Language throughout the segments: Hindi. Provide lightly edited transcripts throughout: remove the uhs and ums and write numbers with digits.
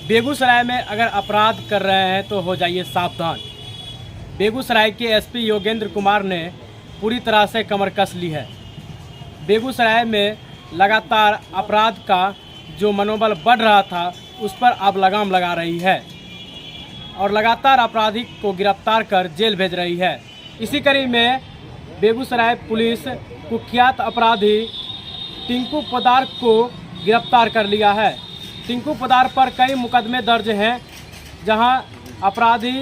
बेगूसराय में अगर अपराध कर रहे हैं तो हो जाइए सावधान। बेगूसराय के एसपी योगेंद्र कुमार ने पूरी तरह से कमर कस ली है। बेगूसराय में लगातार अपराध का जो मनोबल बढ़ रहा था उस पर अब लगाम लगा रही है और लगातार अपराधी को गिरफ्तार कर जेल भेज रही है। इसी कड़ी में बेगूसराय पुलिस कुख्यात अपराधी टिंकू पोद्दार को गिरफ्तार कर लिया है। टिंकू पोद्दार पर कई मुकदमे दर्ज हैं, जहां अपराधी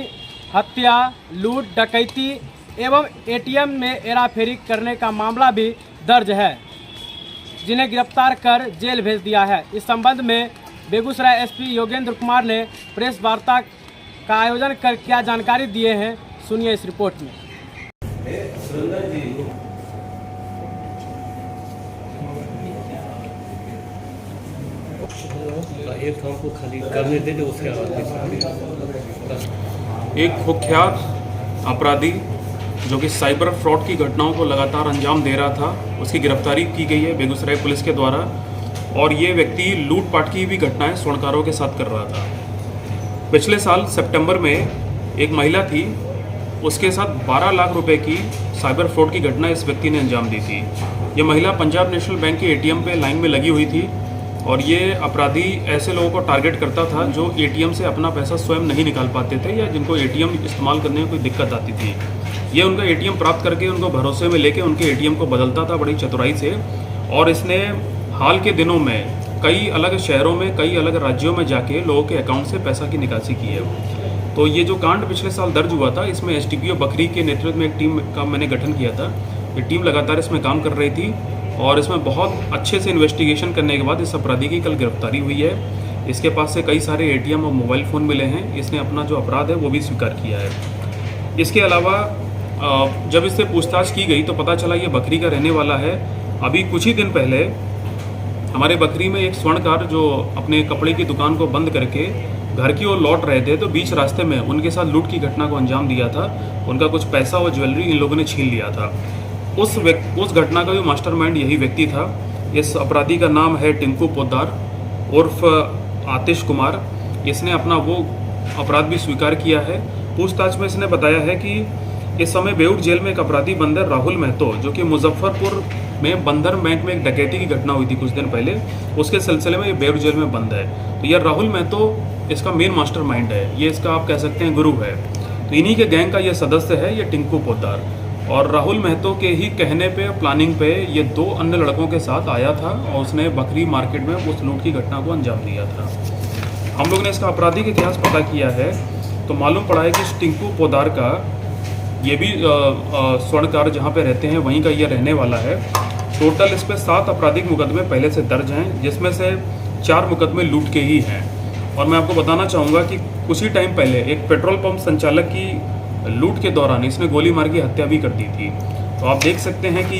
हत्या, लूट, डकैती एवं एटीएम में हेराफेरी करने का मामला भी दर्ज है, जिन्हें गिरफ्तार कर जेल भेज दिया है। इस संबंध में बेगूसराय एसपी योगेंद्र कुमार ने प्रेस वार्ता का आयोजन कर क्या जानकारी दिए हैं, सुनिए इस रिपोर्ट में। एक हमको खाली करने दे दो, उसके एक कुख्यात अपराधी जो कि साइबर फ्रॉड की घटनाओं को लगातार अंजाम दे रहा था, उसकी गिरफ्तारी की गई है बेगूसराय पुलिस के द्वारा। और ये व्यक्ति लूटपाट की भी घटनाएं स्वर्णकारों के साथ कर रहा था। पिछले साल सितंबर में एक महिला थी, उसके साथ 12 लाख रुपए की साइबर फ्रॉड की घटना इस व्यक्ति ने अंजाम दी थी। ये महिला पंजाब नेशनल बैंक के एटीएम पे लाइन में लगी हुई थी और ये अपराधी ऐसे लोगों को टारगेट करता था जो एटीएम से अपना पैसा स्वयं नहीं निकाल पाते थे या जिनको एटीएम इस्तेमाल करने में कोई दिक्कत आती थी। ये उनका एटीएम प्राप्त करके उनको भरोसे में लेके उनके एटीएम को बदलता था बड़ी चतुराई से। और इसने हाल के दिनों में कई अलग शहरों में, कई अलग राज्यों में जाके लोगों के अकाउंट से पैसा की निकासी की है। तो ये जो कांड पिछले साल दर्ज हुआ था, इसमें एसडीपीओ बखरी के नेतृत्व में एक टीम का मैंने गठन किया था। ये टीम लगातार इसमें काम कर रही थी और इसमें बहुत अच्छे से इन्वेस्टिगेशन करने के बाद इस अपराधी की कल गिरफ्तारी हुई है। इसके पास से कई सारे एटीएम और मोबाइल फ़ोन मिले हैं। इसने अपना जो अपराध है वो भी स्वीकार किया है। इसके अलावा जब इससे पूछताछ की गई तो पता चला ये बकरी का रहने वाला है। अभी कुछ ही दिन पहले हमारे बकरी में एक स्वर्णकार जो अपने कपड़े की दुकान को बंद करके घर की ओर लौट रहे थे, तो बीच रास्ते में उनके साथ लूट की घटना को अंजाम दिया था। उनका कुछ पैसा और ज्वेलरी इन लोगों ने छीन लिया था। उस घटना का भी मास्टरमाइंड यही व्यक्ति था। इस अपराधी का नाम है टिंकू पोद्दार उर्फ आतिश कुमार। इसने अपना वो अपराध भी स्वीकार किया है। पूछताछ में इसने बताया है कि इस समय बेऊर जेल में एक अपराधी बंद है, राहुल महतो, जो कि मुजफ्फरपुर में बंधन बैंक में एक डकैती की घटना हुई थी कुछ दिन पहले, उसके सिलसिले में ये बेऊर जेल में बंद है। तो यह राहुल महतो इसका मेन मास्टरमाइंड है, ये इसका आप कह सकते हैं गुरु है। तो इन्हीं के गैंग का ये सदस्य है ये टिंकू पोद्दार। और राहुल महतो के ही कहने पे, प्लानिंग पे ये 2 अन्य लड़कों के साथ आया था और उसने बकरी मार्केट में उस लूट की घटना को अंजाम दिया था। हम लोग ने इसका आपराधिक इतिहास पता किया है तो मालूम पड़ा है कि इस टिंकू पोद्दार का ये भी स्वर्णकार जहाँ पे रहते हैं वहीं का ये रहने वाला है। टोटल इस पर 7 आपराधिक मुकदमे पहले से दर्ज हैं, जिसमें से 4 मुकदमे लूट के ही हैं। और मैं आपको बताना चाहूँगा कि कुछ ही टाइम पहले एक पेट्रोल पंप संचालक की लूट के दौरान इसने गोली मार की हत्या भी कर दी थी। तो आप देख सकते हैं कि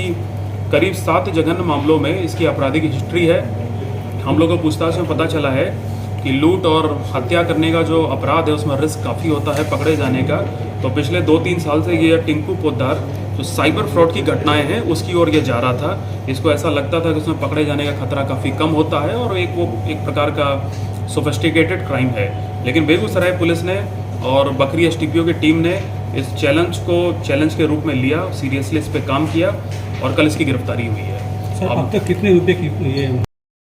करीब 7 जघन्य मामलों में इसकी आपराधिक हिस्ट्री है। हम लोगों को पूछताछ में पता चला है कि लूट और हत्या करने का जो अपराध है उसमें रिस्क काफ़ी होता है पकड़े जाने का। तो पिछले 2-3 साल से ये टिंकू पोद्दार जो साइबर फ्रॉड की घटनाएं हैं उसकी ओर ये जा रहा था। इसको ऐसा लगता था कि उसमें पकड़े जाने का खतरा काफ़ी कम होता है और एक प्रकार का सोफिस्टिकेटेड क्राइम है। लेकिन बेगूसराय पुलिस ने और बकरी एसडीपीओ की टीम ने इस चैलेंज के रूप में लिया, सीरियसली इस पर काम किया और कल इसकी गिरफ्तारी हुई है। सर, अब तक कितने रुपए की ये?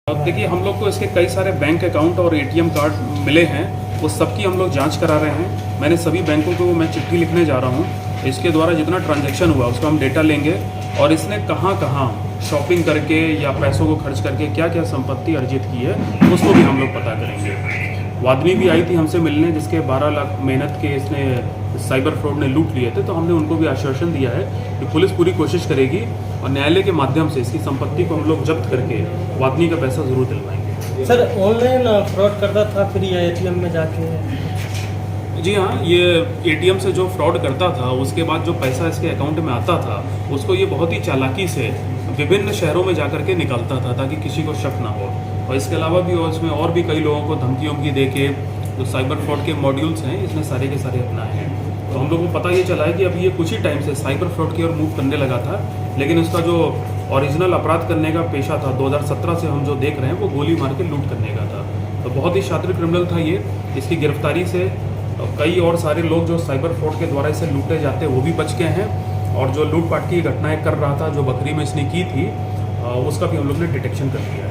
अब देखिए, हम लोग को इसके कई सारे बैंक अकाउंट और एटीएम कार्ड मिले हैं, उस सबकी हम लोग जांच करा रहे हैं। मैंने सभी बैंकों को मैं चिट्ठी लिखने जा रहा हूँ। इसके द्वारा जितना ट्रांजैक्शन हुआ उसका हम डेटा लेंगे और इसने कहाँ कहाँ शॉपिंग करके या पैसों को खर्च करके क्या क्या संपत्ति अर्जित की है उसको भी हम लोग पता करेंगे। वादनी भी आई थी हमसे मिलने, जिसके 12 लाख मेहनत के इसने साइबर फ्रॉड ने लूट लिए थे। तो हमने उनको भी आश्वासन दिया है कि पुलिस पूरी कोशिश करेगी और न्यायालय के माध्यम से इसकी संपत्ति को हम लोग जब्त करके वादनी का पैसा जरूर दिलवाएंगे। सर, ऑनलाइन फ्रॉड करता था फिर ये एटीएम में जाके? जी हाँ, ये एटीएम से जो फ्रॉड करता था उसके बाद जो पैसा इसके अकाउंट में आता था उसको ये बहुत ही चालाकी से विभिन्न शहरों में जाकर के निकालता था ताकि किसी को शक ना हो। और इसके अलावा भी इसमें और भी कई लोगों को धमकियों की दे के जो साइबर फ्रॉड के मॉड्यूल्स हैं इसने सारे के सारे अपनाए हैं। तो हम लोगों को पता ये चला है कि अभी ये कुछ ही टाइम से साइबर फ्रॉड की ओर मूव करने लगा था, लेकिन इसका जो ओरिजिनल अपराध करने का पेशा था 2017 से हम जो देख रहे हैं वो गोली मार के लूट करने का था। तो बहुत ही शातिर क्रिमिनल था ये। इसकी गिरफ्तारी से कई और सारे लोग जो साइबर फ्रॉड के द्वारा इसे लूटे जाते हैं वो भी बच गए हैं, और जो लूटपाट की घटनाएं कर रहा था, जो बकरी में इसने की थी, उसका भी हम लोग ने डिटेक्शन कर लिया है।